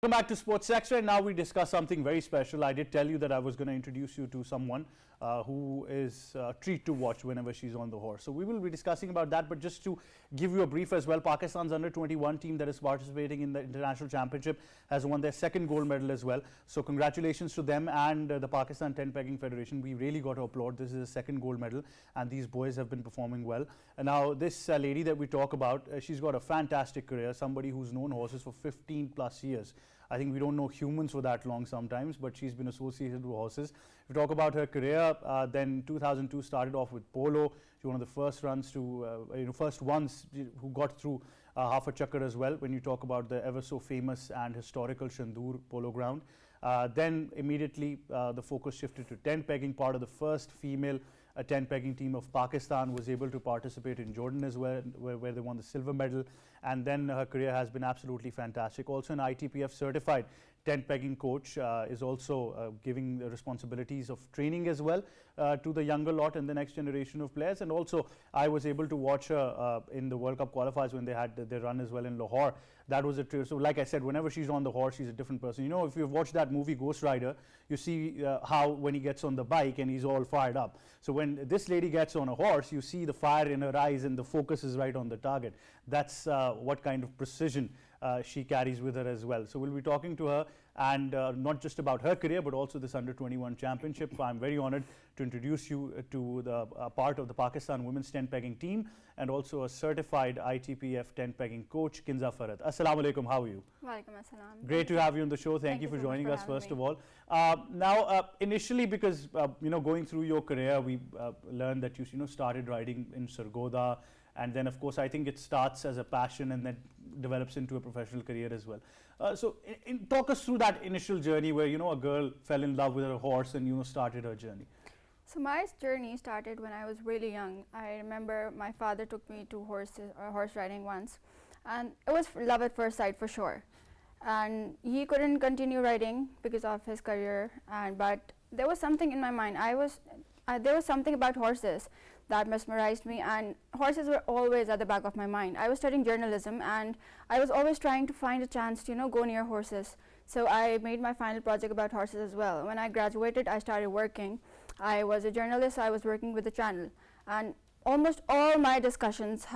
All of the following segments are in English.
Welcome back to Sports Extra, and now we discuss something very special. I did tell you that I was going to introduce you to someone who is a treat to watch whenever she's on the horse. So we will be discussing about that, but just to give you a brief as well, Pakistan's under-21 team that is participating in the International Championship has won their second gold medal as well. So congratulations to them and the Pakistan Tent Pegging Federation. We really got to applaud. This is the second gold medal, and these boys have been performing well. And now this lady that we talk about, she's got a fantastic career, somebody who's known horses for 15 plus years. I think we don't know humans for that long sometimes, but she's been associated with horses. If we talk about her career, then 2002 started off with polo. She was one of the first runs to, first ones who got through half a chakkar as well. When you talk about the ever so famous and historical Shandur polo ground, then immediately the focus shifted to tent pegging. Part of the first female tent pegging team of Pakistan was able to participate in Jordan as well, where they won the silver medal. And then her career has been absolutely fantastic. Also an ITPF certified tent pegging coach, is also giving the responsibilities of training as well to the younger lot and the next generation of players. And also I was able to watch her in the World Cup qualifiers when they had their run as well in Lahore. That was a trip. So like I said, whenever she's on the horse, she's a different person. You know, if you've watched that movie Ghost Rider, you see how when he gets on the bike and he's all fired up. So when this lady gets on a horse, you see the fire in her eyes and the focus is right on the target. That's what kind of precision she carries with her as well. So we'll be talking to her, and not just about her career, but also this under-21 championship. I'm very honored to introduce you to the part of the Pakistan women's tent pegging team, and also a certified ITPF tent pegging coach, Kinza Farad. Assalamu alaikum, how are you? Walaikum assalam. Great to have you on the show. Thank you for joining us, first of all. Now, initially, because going through your career, we learned that you started riding in Sargodha, and then of course I think it starts as a passion and then develops into a professional career as well. So talk us through that initial journey where a girl fell in love with her horse and started her journey. So my journey started when I was really young. I remember my father took me to horse riding once, and it was love at first sight for sure. And he couldn't continue riding because of his career, but there was something in my mind. There was something about horses that mesmerized me, and horses were always at the back of my mind. I was studying journalism, and I was always trying to find a chance to go near horses. So I made my final project about horses as well. When I graduated, I started working. I was a journalist, so I was working with the channel, and almost all my discussions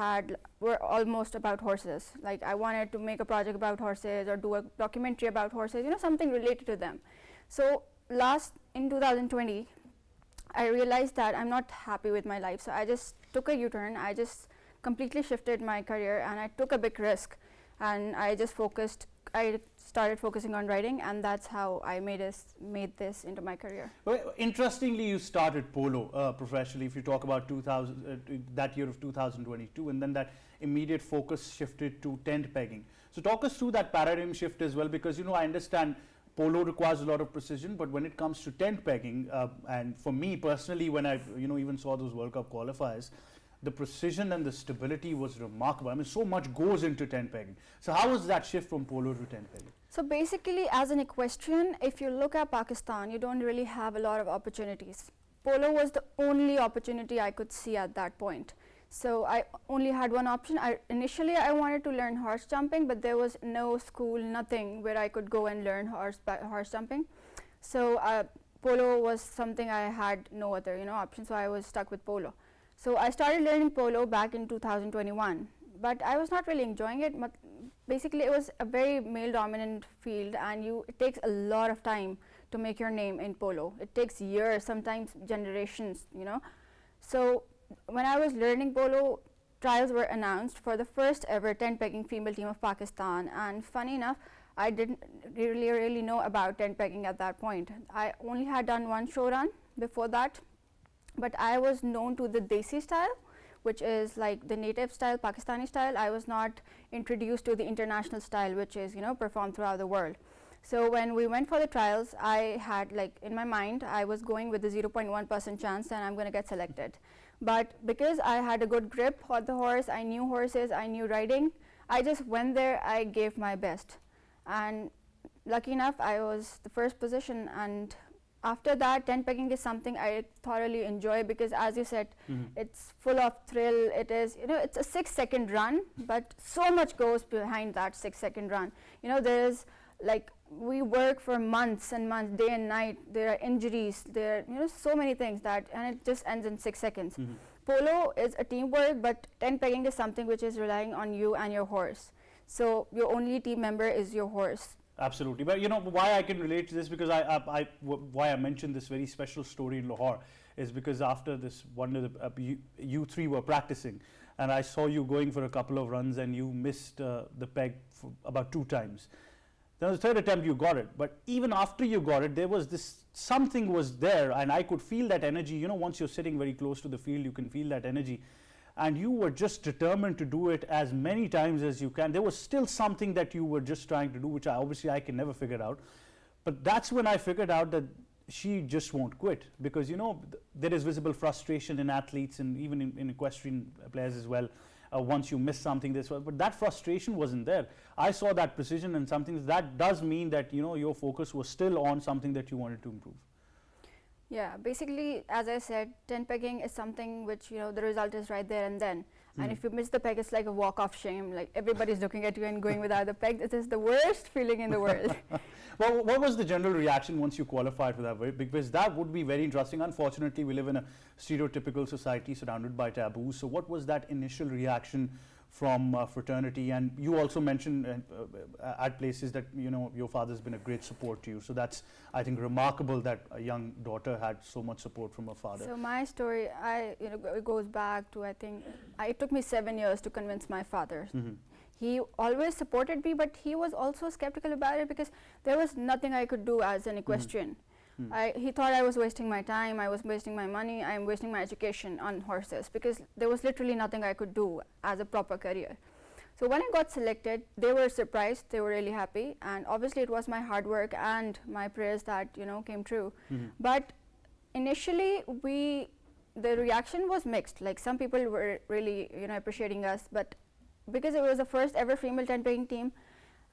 were almost about horses. Like I wanted to make a project about horses or do a documentary about horses, something related to them. So in 2020, I realized that I'm not happy with my life, so I just took a U-turn. I just completely shifted my career, and I took a big risk, and I started focusing on writing, and that's how I made this into my career. Well, interestingly, you started polo professionally. If you talk about that year of 2022, and then that immediate focus shifted to tent pegging. So talk us through that paradigm shift as well, because I understand polo requires a lot of precision, but when it comes to tent pegging, and for me personally, when I even saw those World Cup qualifiers, the precision and the stability was remarkable. I mean, so much goes into tent pegging. So how was that shift from polo to tent pegging? So basically, as an equestrian, if you look at Pakistan, you don't really have a lot of opportunities. Polo was the only opportunity I could see at that point. So I only had one option. Initially, I wanted to learn horse jumping, but there was no school, nothing where I could go and learn horse jumping. So polo was something I had no other option, so I was stuck with polo. So I started learning polo back in 2021, but I was not really enjoying it. But basically, it was a very male-dominant field, and it takes a lot of time to make your name in polo. It takes years, sometimes generations, So when I was learning polo, trials were announced for the first ever tent pegging female team of Pakistan, and funny enough, I didn't really know about tent pegging at that point. I only had done one show run before that, but I was known to the Desi style, which is like the native style, Pakistani style. I was not introduced to the international style, which is performed throughout the world. So when we went for the trials, I had in my mind, I was going with the 0.1% chance that I'm going to get selected. But because I had a good grip on the horse, I knew horses, I knew riding, I just went there, I gave my best. And lucky enough, I was the first position, and after that, tent pegging is something I thoroughly enjoy because, as you said, it's full of thrill. It is, it's a 6-second run, but so much goes behind that 6-second run. There is like we work for months and months, day and night. There are injuries, there are so many things that, and it just ends in 6 seconds. Polo is a teamwork, but tent pegging is something which is relying on you and your horse. So your only team member is your horse. Absolutely, but why I can relate to this, because why I mentioned this very special story in Lahore is because after this one, you three were practicing, and I saw you going for a couple of runs and you missed the peg for about 2 times. Then the third attempt you got it, but even after you got it, there was this, something was there, and I could feel that energy. Once you're sitting very close to the field, you can feel that energy. And you were just determined to do it as many times as you can. There was still something that you were just trying to do, which obviously I can never figure out. But that's when I figured out that she just won't quit, because there is visible frustration in athletes and even in equestrian players as well. Once you miss something, but that frustration wasn't there. I saw that precision and something that does mean that your focus was still on something that you wanted to improve. Yeah, basically, as I said, tent pegging is something which, the result is right there and then. And if you miss the peg, it's like a walk of shame. Like everybody's looking at you and going without the peg. It is the worst feeling in the world. Well, what was the general reaction once you qualified for that? Because that would be very interesting. Unfortunately, we live in a stereotypical society surrounded by taboos. So what was that initial reaction from fraternity? And you also mentioned at places that your father's been a great support to you. So that's, I think, remarkable that a young daughter had so much support from her father. So my story, it goes back to, I think, it took me 7 years to convince my father. He always supported me, but he was also skeptical about it because there was nothing I could do as an equestrian. He thought I was wasting my time, I was wasting my money, I am wasting my education on horses, because there was literally nothing I could do as a proper career. So when I got selected, they were surprised, they were really happy, and obviously it was my hard work and my prayers that came true. But initially the reaction was mixed. Like some people were really appreciating us, but because it was the first ever female tent pegging team,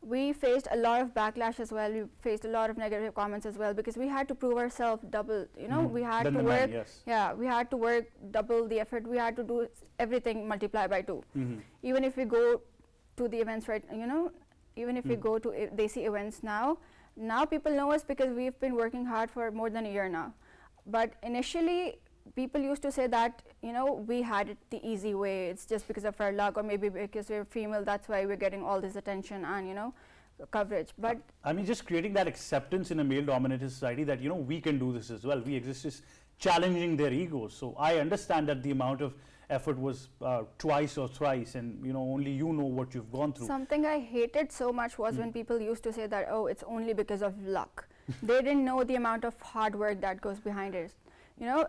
we faced a lot of backlash as well. We faced a lot of negative comments as well, because we had to prove ourselves double. We had to work. Yeah, we had to work double the effort. We had to do everything multiply by 2. Even if we go to the events, right? Even if we go to Desi events now people know us because we've been working hard for more than a year now. But initially, people used to say that we had it the easy way. It's just because of our luck, or maybe because we're female, that's why we're getting all this attention and coverage. But I mean, just creating that acceptance in a male-dominated society that we can do this as well. We exist, is challenging their egos. So I understand that the amount of effort was twice or thrice, and only you know what you've gone through. Something I hated so much was when people used to say that, oh, it's only because of luck. They didn't know the amount of hard work that goes behind it.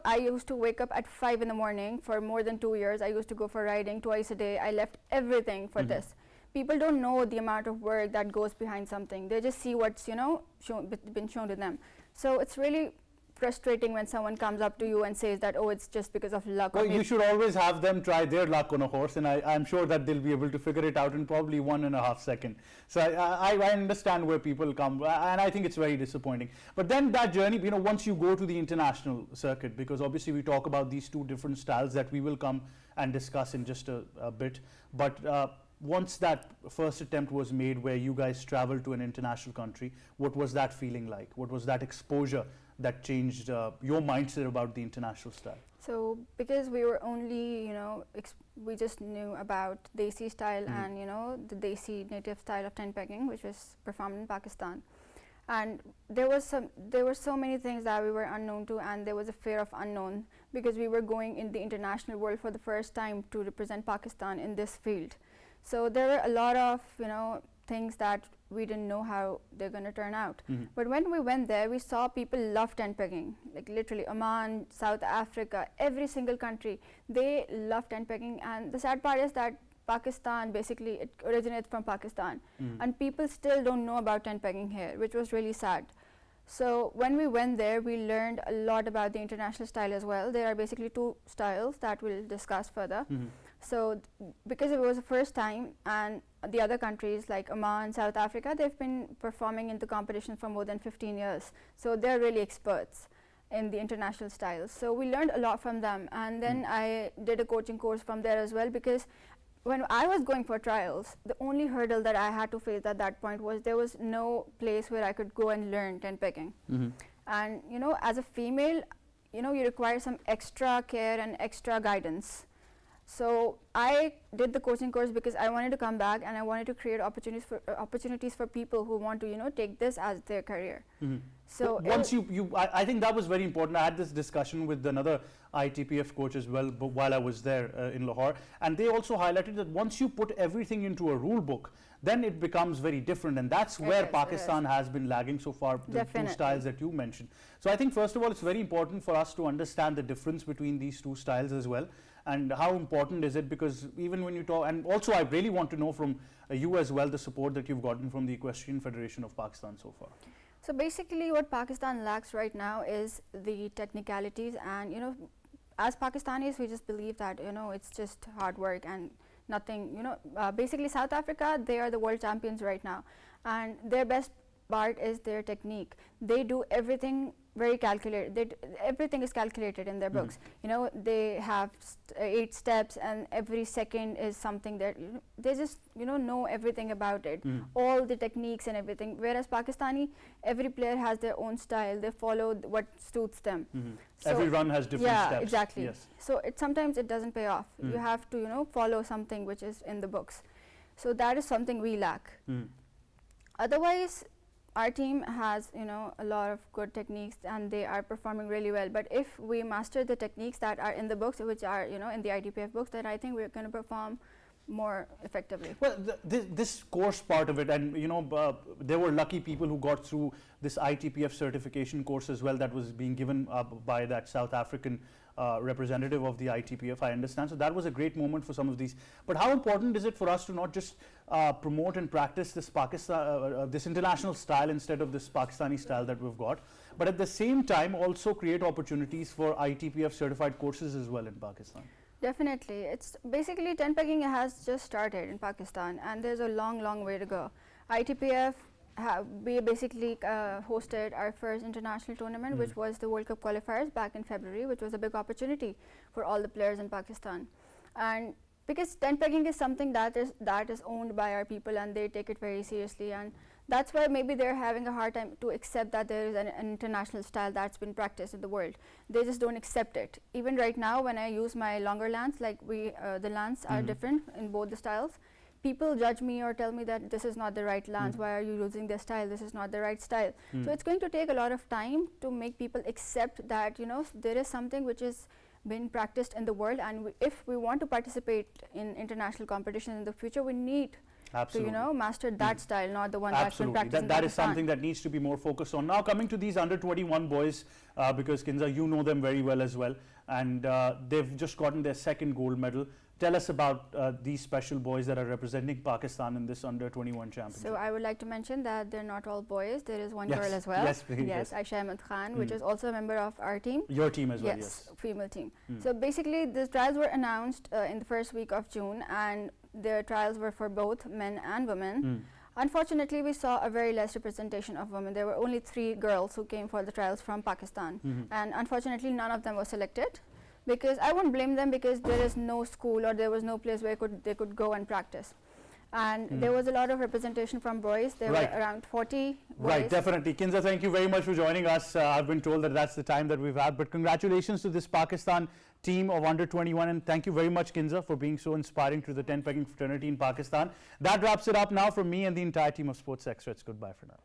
I used to wake up at 5 in the morning for more than 2 years. I used to go for riding twice a day. I left everything for this. People don't know the amount of work that goes behind something. They just see what's, been shown to them. So it's really frustrating when someone comes up to you and says that, oh, it's just because of luck. Well, you should always have them try their luck on a horse, and I'm sure that they'll be able to figure it out in probably 1.5 seconds. So I understand where people come, and I think it's very disappointing. But then that journey, once you go to the international circuit, because obviously we talk about these 2 different styles that we will come and discuss in just a bit. But once that first attempt was made where you guys traveled to an international country, what was that feeling like? What was that exposure that changed your mindset about the international style? So because we were only, we just knew about Desi style and, the Desi native style of tent pegging, which was performed in Pakistan. And there were so many things that we were unknown to, and there was a fear of unknown, because we were going in the international world for the first time to represent Pakistan in this field. So there were a lot of, things that we didn't know how they're going to turn out. But when we went there, we saw people love tent pegging, like literally Oman, South Africa, every single country, they love tent pegging. And the sad part is that Pakistan, basically it originates from Pakistan, and people still don't know about tent pegging here, which was really sad. So when we went there, we learned a lot about the international style as well. There are basically 2 styles that we'll discuss further. So because it was the first time, and the other countries like Oman, South Africa, they've been performing in the competition for more than 15 years. So they're really experts in the international styles. So we learned a lot from them. And then I did a coaching course from there as well, because when I was going for trials, the only hurdle that I had to face at that point was there was no place where I could go and learn tent pegging. And you know, as a female, you know, you require some extra care and extra guidance. So I did the coaching course because I wanted to come back and I wanted to create opportunities for people who want to, you know, take this as their career. So once I think that was very important. I had this discussion with another ITPF coach as well while I was there in Lahore, and they also highlighted that once you put everything into a rule book, then it becomes very different, and that's where Pakistan has been lagging so far, the two styles that you mentioned. So I think first of all, it's very important for us to understand the difference between these two styles as well, and how important is it, because even when you talk, and also I really want to know from you as well the support that you've gotten from the Equestrian Federation of Pakistan so far. So basically what Pakistan lacks right now is the technicalities, and you know, as Pakistanis we just believe that, you know, it's just hard work and nothing, you know. Basically South Africa, they are the world champions right now, and their best part is their technique. They do everything very calculated. Everything is calculated in their books. You know, they have 8 steps, and every second is something that they just, you know everything about it, all the techniques and everything. Whereas Pakistani, every player has their own style. They follow what suits them. So every run has different steps. Yeah, exactly. Yes. So sometimes it doesn't pay off. You have to, you know, follow something which is in the books. So that is something we lack. Otherwise, our team has, you know, a lot of good techniques and they are performing really well. But if we master the techniques that are in the books, which are, you know, in the ITPF books, then I think we're going to perform more effectively. Well, this course part of it, and you know, there were lucky people who got through this ITPF certification course as well, that was being given by that South African representative of the ITPF, I understand. So that was a great moment for some of these. But how important is it for us to not just promote and practice this this international style instead of this Pakistani style that we've got, but at the same time also create opportunities for ITPF certified courses as well in Pakistan? Definitely. It's basically, tent pegging has just started in Pakistan, and there's a long way to go. ITPF we basically hosted our first international tournament, which was the World Cup qualifiers back in February, which was a big opportunity for all the players in Pakistan. And because tent pegging is something that is owned by our people, and they take it very seriously, and that's why maybe they're having a hard time to accept that there is an international style that's been practiced in the world. They just don't accept it. Even right now, when I use my longer lance, like the lance are different in both the styles, people judge me or tell me that this is not the right lance, why are you using this style, this is not the right style. So it's going to take a lot of time to make people accept that, you know, there is something which is been practiced in the world, and if we want to participate in international competition in the future, we need to, you know, master that style, not the one that's been practiced in Pakistan. That is something that needs to be more focused on. Now coming to these under 21 boys, because Kinza, you know them very well as well, and they've just gotten their second gold medal. Tell us about these special boys that are representing Pakistan in this under 21 championship. So I would like to mention that they're not all boys. There is one girl as well. Yes, please. Yes, Aisha Ahmed Khan, which is also a member of our team. Your team as well, yes. Female team. So basically, the trials were announced in the first week of June, and the trials were for both men and women. Unfortunately, we saw a very less representation of women. There were only 3 girls who came for the trials from Pakistan, and unfortunately, none of them was selected. Because I won't blame them, because there is no school or there was no place where they could go and practice. And there was a lot of representation from boys. There were around 40 boys. Right, definitely. Kinza, thank you very much for joining us. I've been told that that's the time that we've had. But congratulations to this Pakistan team of under 21. And thank you very much, Kinza, for being so inspiring to the tent pegging fraternity in Pakistan. That wraps it up now from me and the entire team of Sports Extra. It's goodbye for now.